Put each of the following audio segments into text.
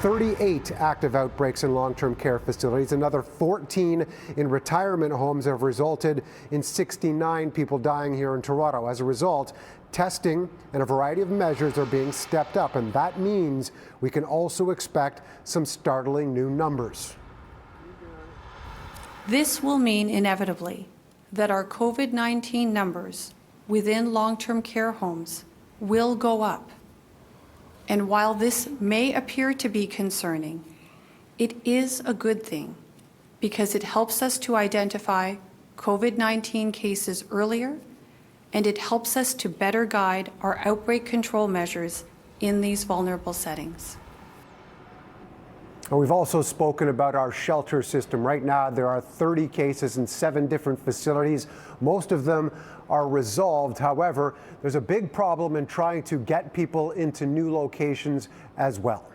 38 active outbreaks in long-term care facilities. Another 14 in retirement homes have resulted in 69 people dying here in Toronto. As a result, testing and a variety of measures are being stepped up, and that means we can also expect some startling new numbers. This will mean inevitably that our COVID-19 numbers within long-term care homes will go up. And while this may appear to be concerning, it is a good thing because it helps us to identify COVID-19 cases earlier, and it helps us to better guide our outbreak control measures in these vulnerable settings. We've also spoken about our shelter system. Right now, there are 30 cases in 7 different facilities. Most of them are resolved. However, there's a big problem in trying to get people into new locations as well.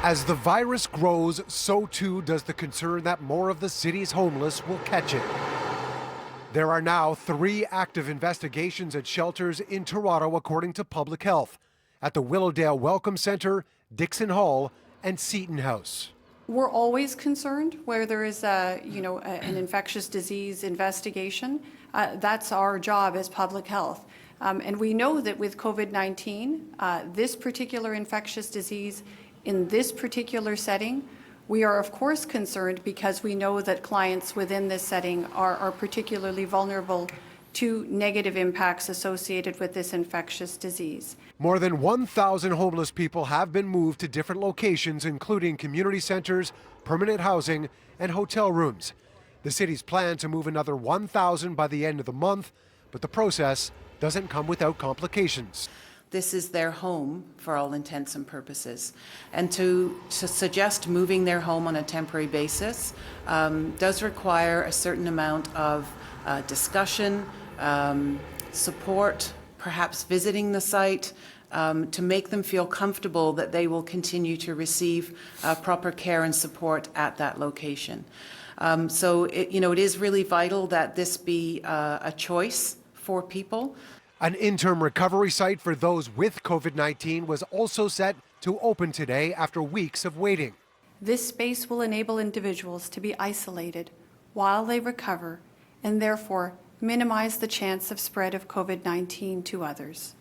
As the virus grows, so too does the concern that more of the city's homeless will catch it. There are now 3 active investigations at shelters in Toronto, according to Public Health, at the Willowdale Welcome Centre, Dixon Hall, and Seton House. We're always concerned where there is an infectious disease investigation. That's our job as public health. And we know that with COVID-19, this particular infectious disease in this particular setting, we are of course concerned because we know that clients within this setting are particularly vulnerable to negative impacts associated with this infectious disease. More than 1,000 homeless people have been moved to different locations, including community centers, permanent housing, and hotel rooms. The city's plan to move another 1,000 by the end of the month, but the process doesn't come without complications. This is their home for all intents and purposes. And to suggest moving their home on a temporary basis does require a certain amount of discussion, support, perhaps visiting the site, to make them feel comfortable that they will continue to receive proper care and support at that location. So it is really vital that this be a choice for people. An interim recovery site for those with COVID-19 was also set to open today after weeks of waiting. This space will enable individuals to be isolated while they recover and therefore minimize the chance of spread of COVID-19 to others.